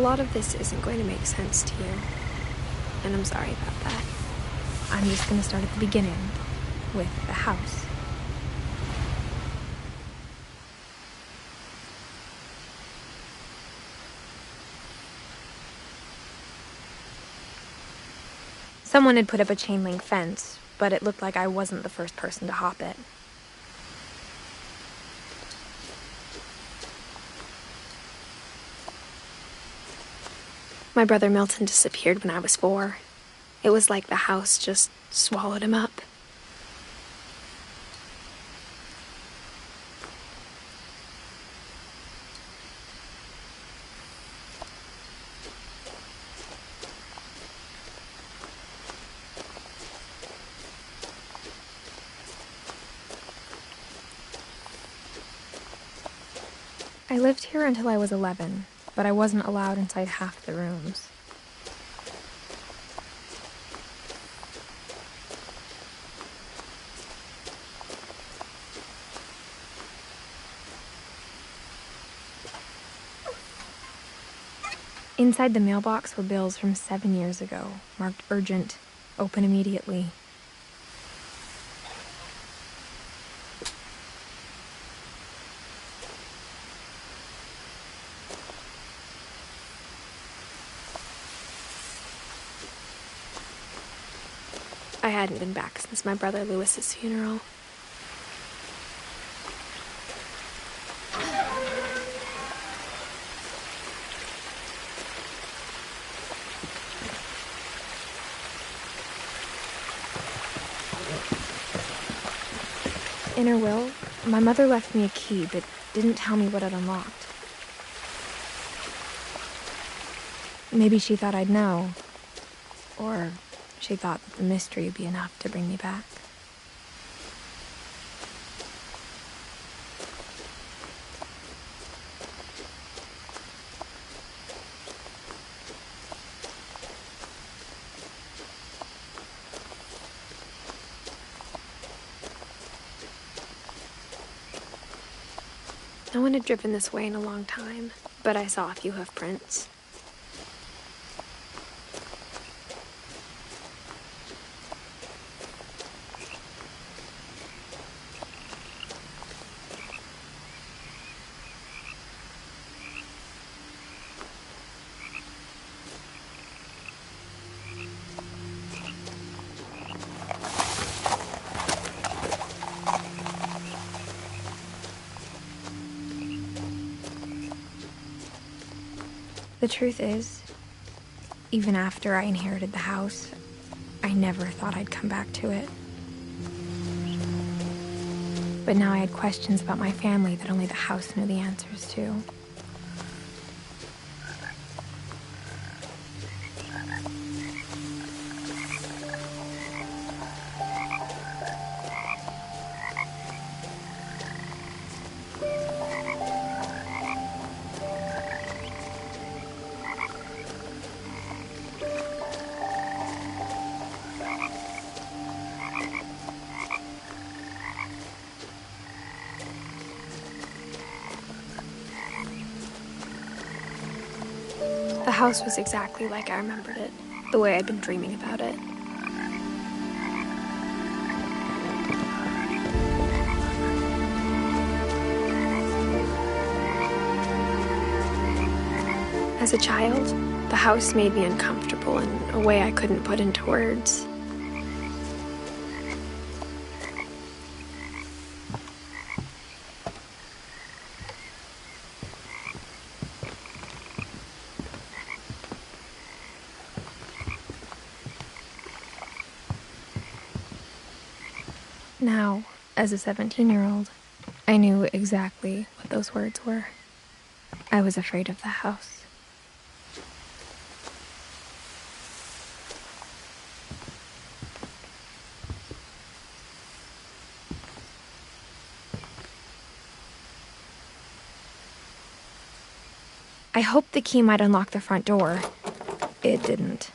lot of this isn't going to make sense to you, and I'm sorry about that. I'm just going to start at the beginning, with the house. Someone had put up a chain-link fence, but it looked like I wasn't the first person to hop it. My brother Milton disappeared when I was 4. It was like the house just swallowed him up. I lived here until I was 11, but I wasn't allowed inside half the rooms. Inside the mailbox were bills from 7 years ago, marked urgent, open immediately. I hadn't been back since my brother Lewis's funeral. In her will, my mother left me a key, but didn't tell me what it unlocked. Maybe she thought I'd know. Or she thought that the mystery would be enough to bring me back. No one had driven this way in a long time, but I saw a few hoof prints. The truth is, even after I inherited the house, I never thought I'd come back to it. But now I had questions about my family that only the house knew the answers to. The house was exactly like I remembered it, the way I'd been dreaming about it. As a child, the house made me uncomfortable in a way I couldn't put into words. Now, as a 17-year-old, I knew exactly what those words were. I was afraid of the house. I hoped the key might unlock the front door. It didn't.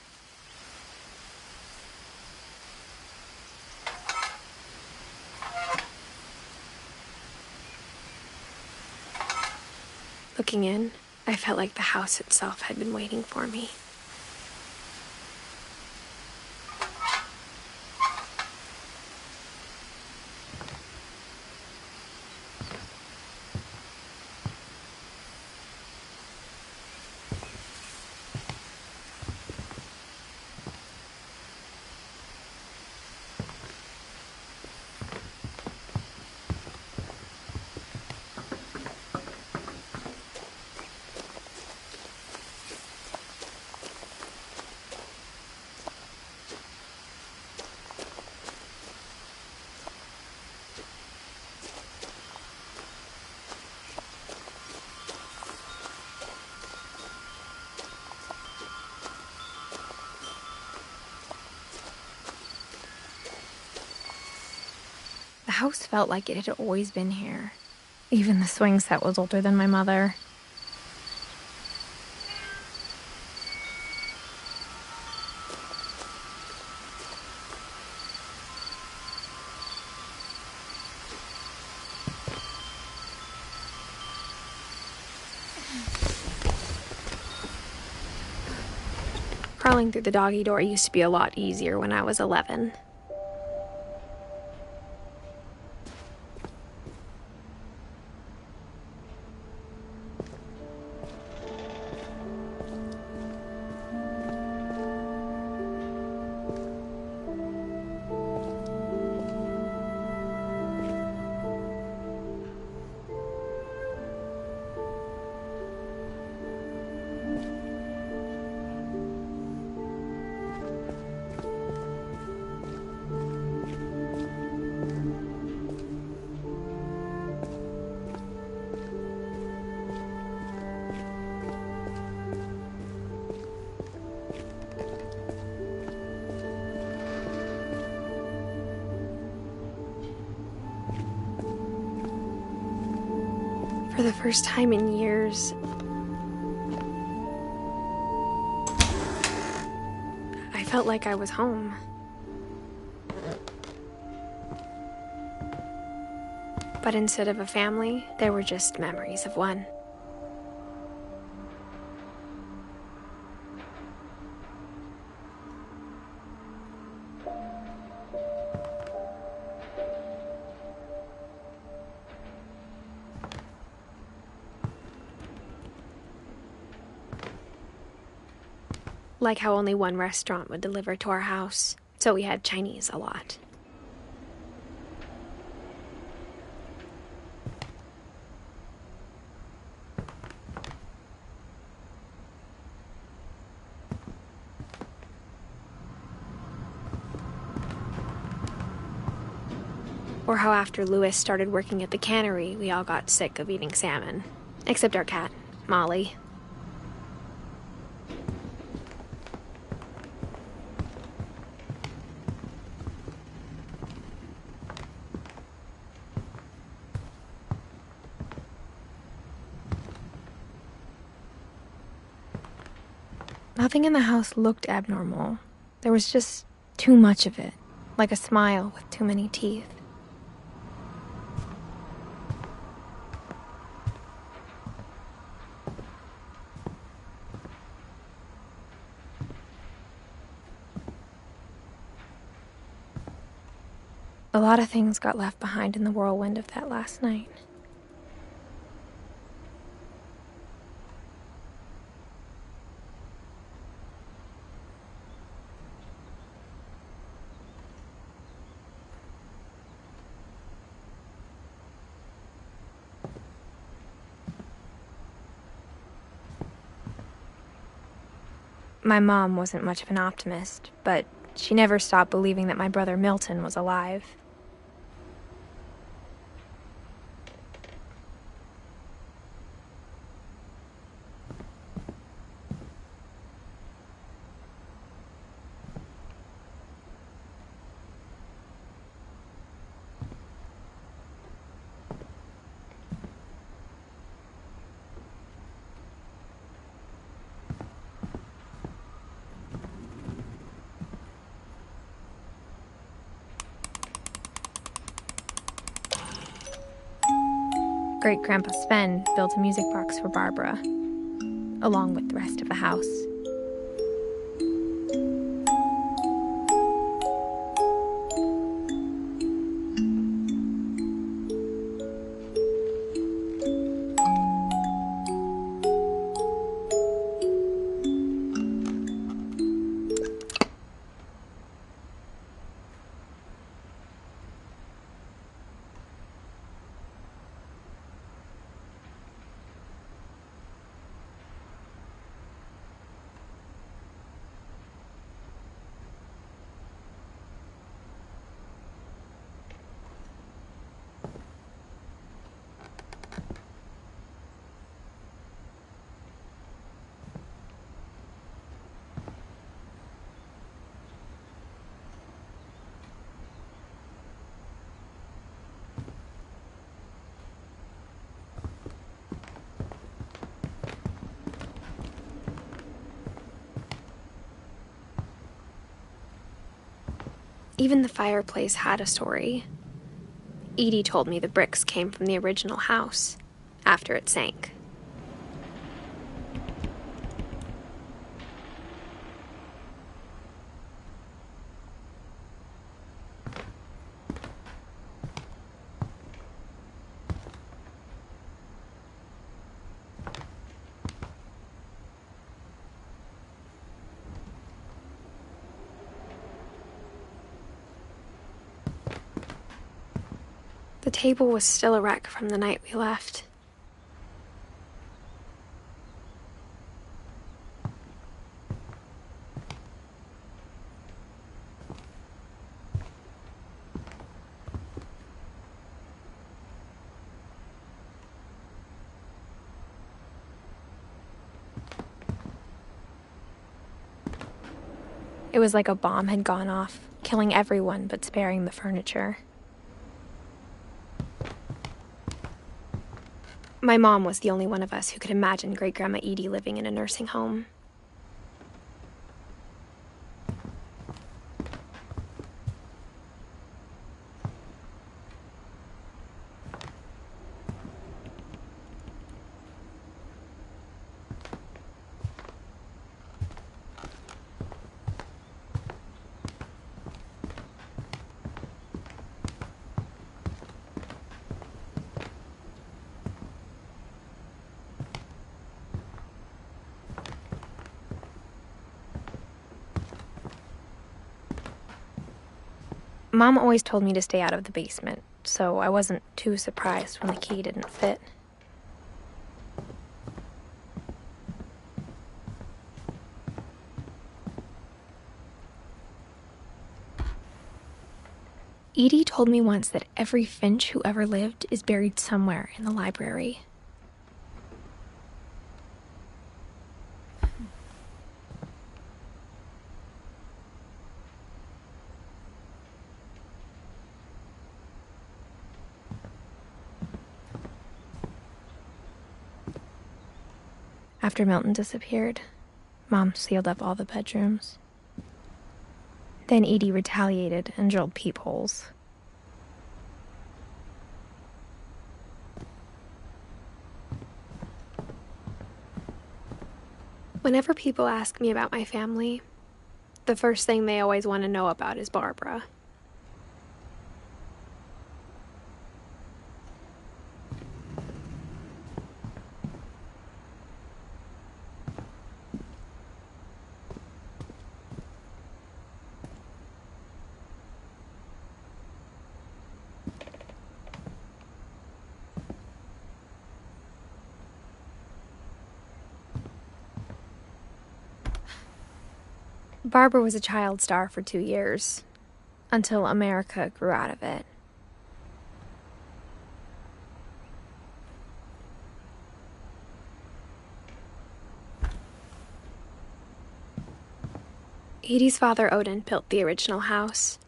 Looking in, I felt like the house itself had been waiting for me. The house felt like it had always been here. Even the swing set was older than my mother. Crawling through the doggy door used to be a lot easier when I was 11. For the first time in years, I felt like I was home. But instead of a family, there were just memories of one. Like how only one restaurant would deliver to our house, so we had Chinese a lot. Or how after Louis started working at the cannery, we all got sick of eating salmon. Except our cat, Molly. Nothing in the house looked abnormal. There was just too much of it, like a smile with too many teeth. A lot of things got left behind in the whirlwind of that last night. My mom wasn't much of an optimist, but she never stopped believing that my brother Milton was alive. Great-Grandpa Sven built a music box for Barbara. along with the rest of the house. Even the fireplace had a story. Edie told me the bricks came from the original house, after it sank. The table was still a wreck from the night we left. It was like a bomb had gone off, killing everyone but sparing the furniture. My mom was the only one of us who could imagine Great-Grandma Edie living in a nursing home. Mom always told me to stay out of the basement, so I wasn't too surprised when the key didn't fit. Edie told me once that every Finch who ever lived is buried somewhere in the library. After Milton disappeared, Mom sealed up all the bedrooms. Then Edie retaliated and drilled peepholes. Whenever people ask me about my family, the first thing they always want to know about is Barbara. Barbara was a child star for 2 years, until America grew out of it. Edie's father, Odin, built the original house.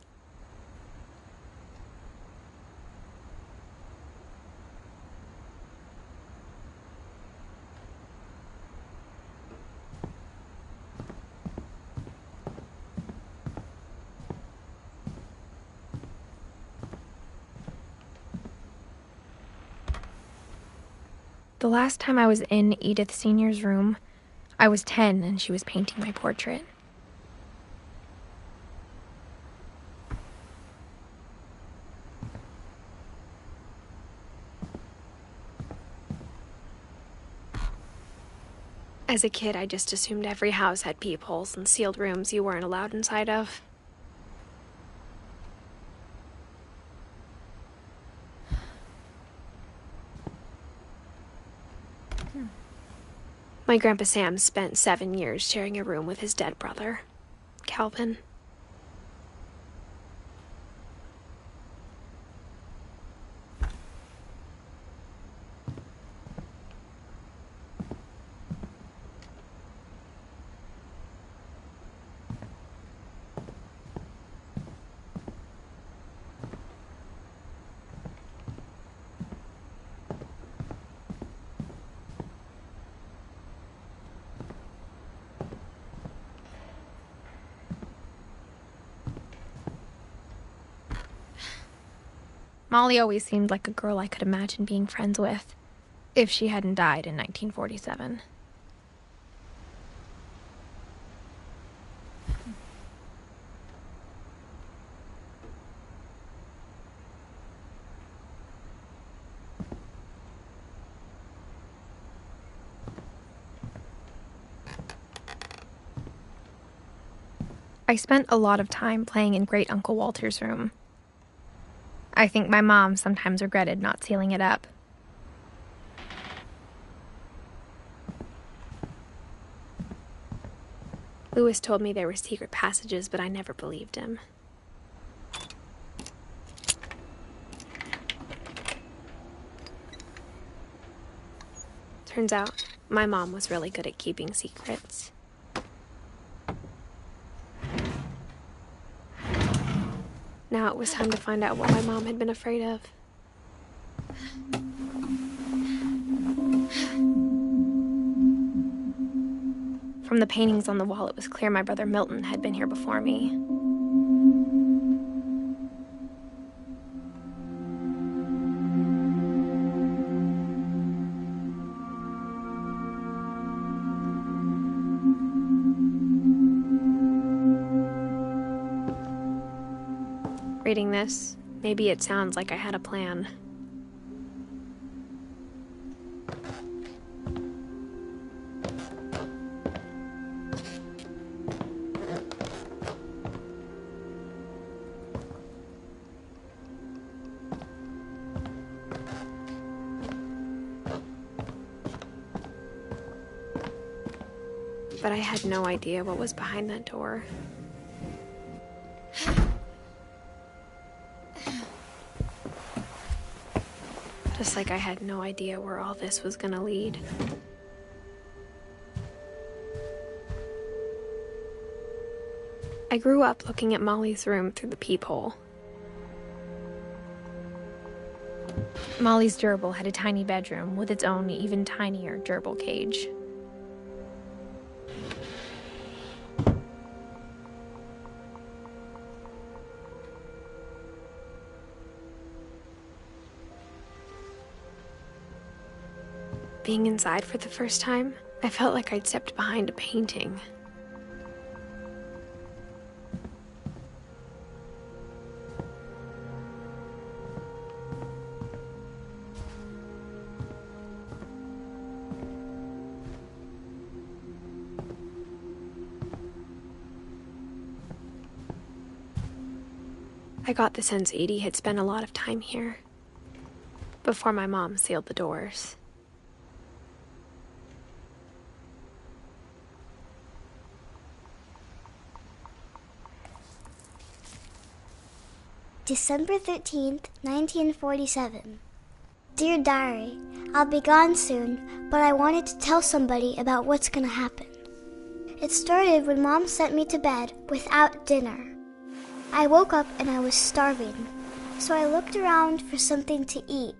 The last time I was in Edith Sr.'s room, I was 10 and she was painting my portrait. As a kid, I just assumed every house had peepholes and sealed rooms you weren't allowed inside of. My Grandpa Sam spent 7 years sharing a room with his dead brother, Calvin. Molly always seemed like a girl I could imagine being friends with, if she hadn't died in 1947. I spent a lot of time playing in Great Uncle Walter's room. I think my mom sometimes regretted not sealing it up. Lewis told me there were secret passages, but I never believed him. Turns out, my mom was really good at keeping secrets. Now it was time to find out what my mom had been afraid of. From the paintings on the wall, it was clear my brother Milton had been here before me. Reading this, maybe it sounds like I had a plan. But I had no idea what was behind that door. Just like I had no idea where all this was gonna lead. I grew up looking at Molly's room through the peephole. Molly's gerbil had a tiny bedroom with its own even tinier gerbil cage. Being inside for the first time, I felt like I'd stepped behind a painting. I got the sense Edie had spent a lot of time here, before my mom sealed the doors. December 13th, 1947. Dear Diary, I'll be gone soon, but I wanted to tell somebody about what's gonna happen. It started when Mom sent me to bed without dinner. I woke up and I was starving, so I looked around for something to eat.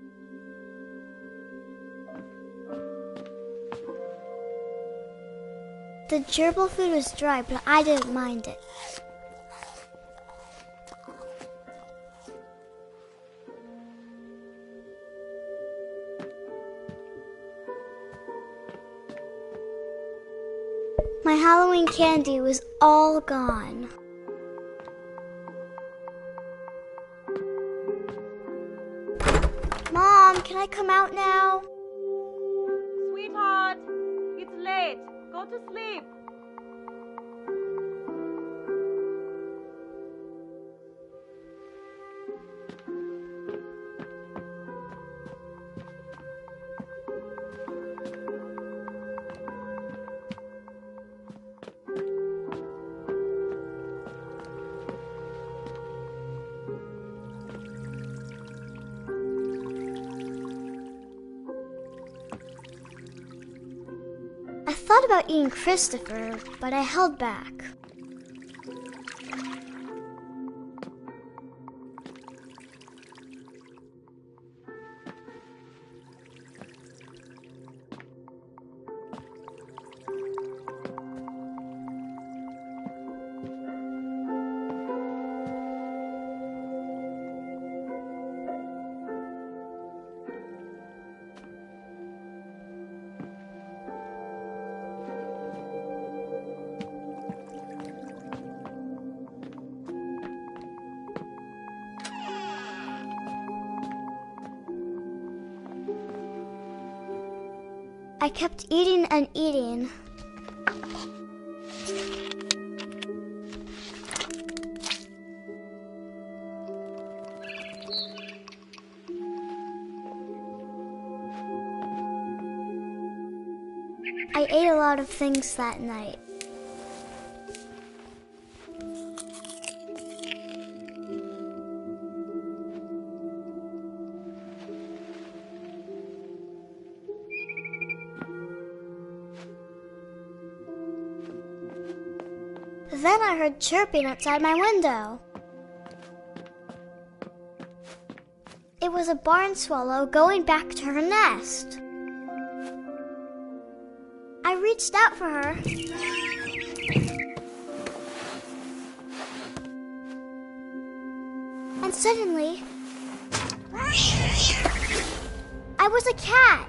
The gerbil food was dry, but I didn't mind it. My Halloween candy was all gone. Mom, can I come out now? Sweetheart, it's late. Go to sleep. I thought about eating Christopher, but I held back. I kept eating and eating. I ate a lot of things that night. Then I heard chirping outside my window. It was a barn swallow going back to her nest. I reached out for her. And suddenly, I was a cat.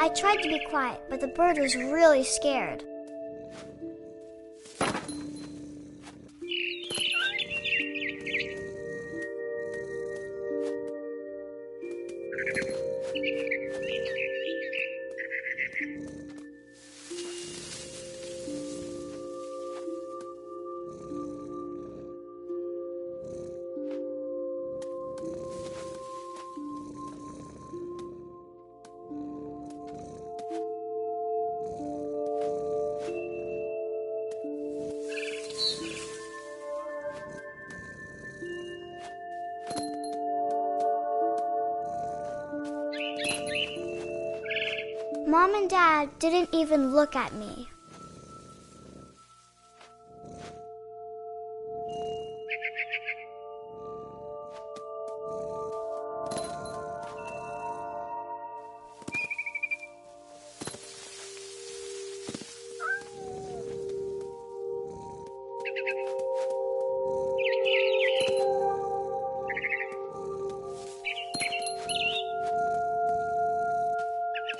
I tried to be quiet, but the bird was really scared. Mom and Dad didn't even look at me.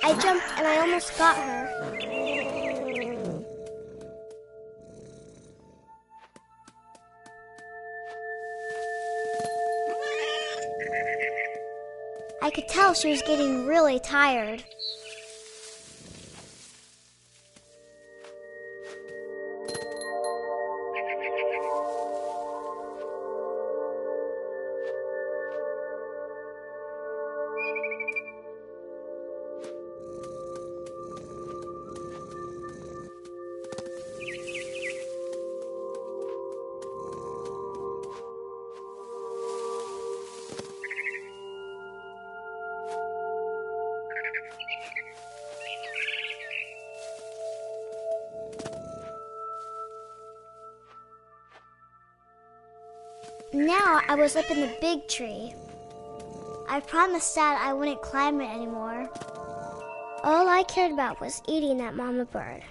I jumped and I almost got her. I could tell she was getting really tired. Now I was up in the big tree. I promised Dad I wouldn't climb it anymore. All I cared about was eating that mama bird.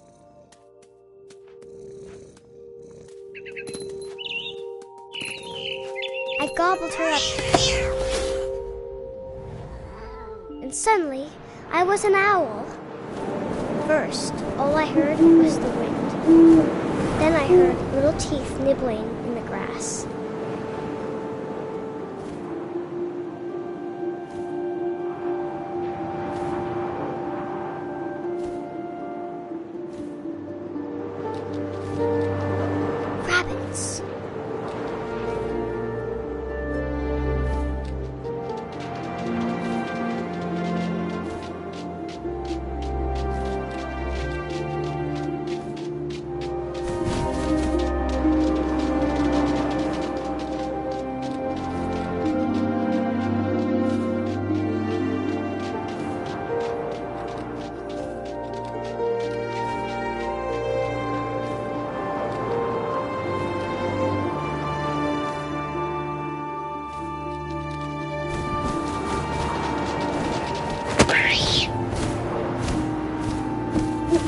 I gobbled her up. And suddenly, I was an owl. First, all I heard was the wind. Then I heard little teeth nibbling in the grass. Rabbits.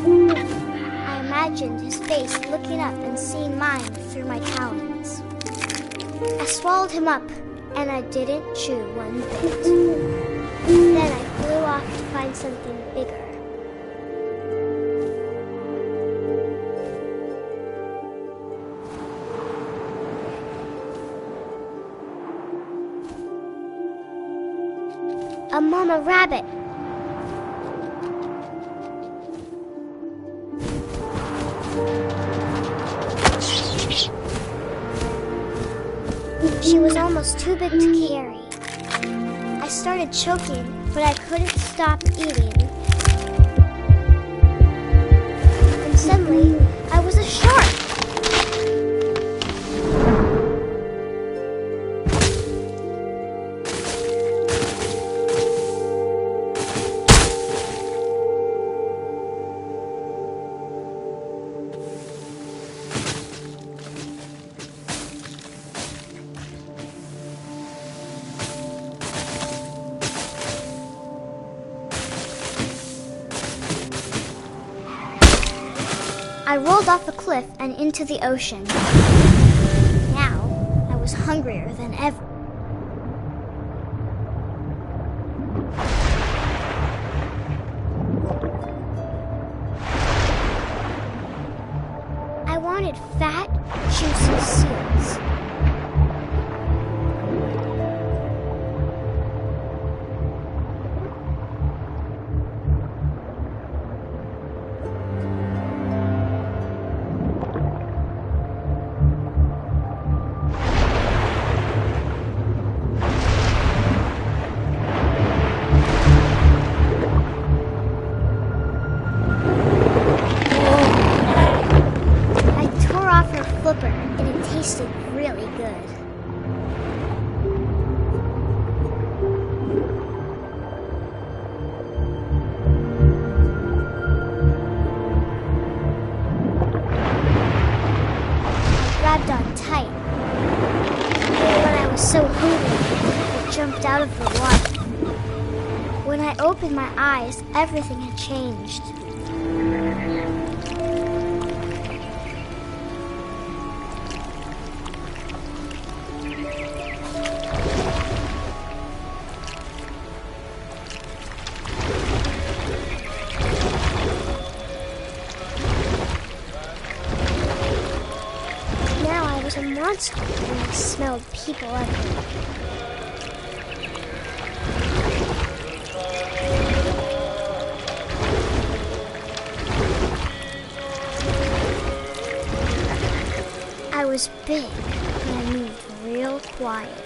I imagined his face looking up and seeing mine through my talons. I swallowed him up, and I didn't chew one bit. Then I flew off to find something bigger. A mama rabbit. She was almost too big to carry. I started choking, but I couldn't stop eating. And suddenly, I was a shark. I rolled off a cliff and into the ocean. Now, I was hungrier than ever. I wanted fat, juicy seals. And it tasted really good. I grabbed on tight. And when I was so hungry, I jumped out of the water. When I opened my eyes, everything had changed. I was a monster and I smelled people everywhere. I was big and I moved real quiet.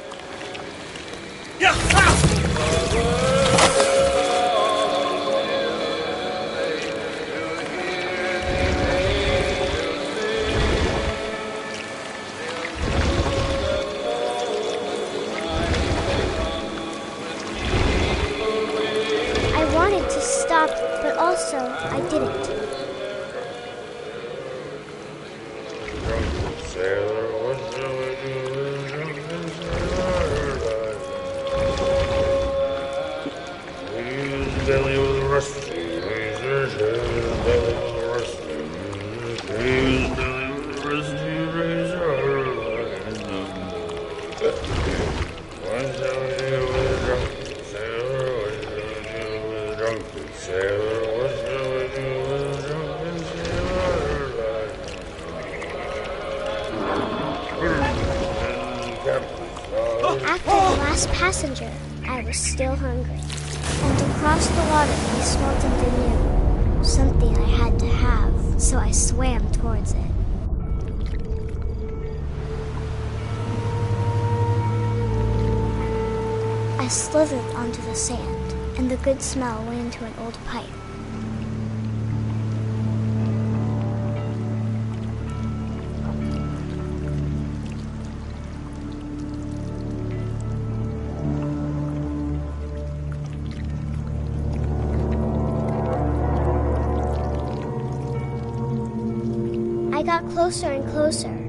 I wanted to stop, but also I didn't. After the last passenger, I was still hungry. And across the water, I smelled something new. Something I had to have, so I swam towards it. I slithered onto the sand, and the good smell went into an old pipe. I got closer and closer.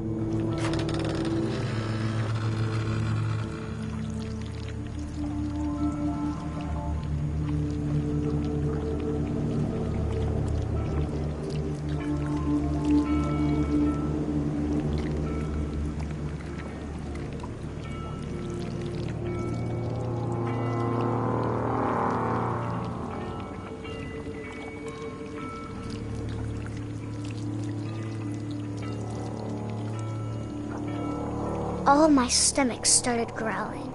All of my stomach started growling.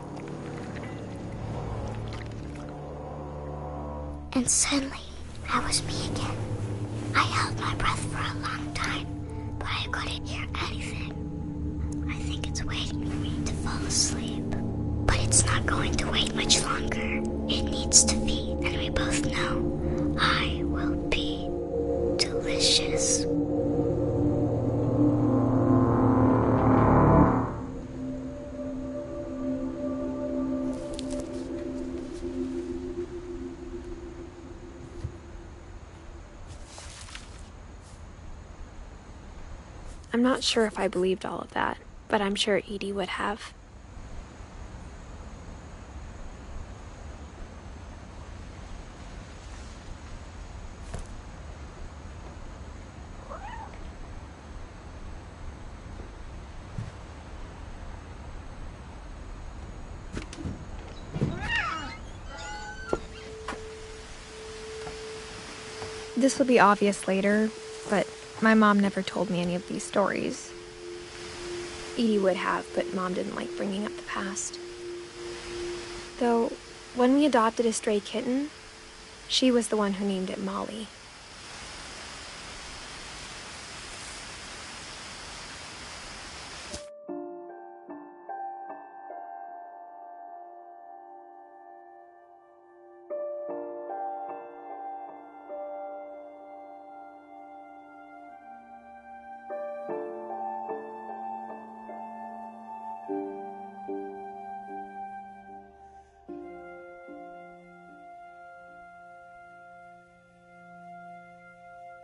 And suddenly, I was me again. I held my breath for a long time, but I couldn't hear anything. I think it's waiting for me to fall asleep. But it's not going to wait much longer. It needs to be, and we both know I will be delicious. I'm not sure if I believed all of that, but I'm sure Edie would have. This will be obvious later, but my mom never told me any of these stories. Edie would have, but Mom didn't like bringing up the past. Though, when we adopted a stray kitten, she was the one who named it Molly.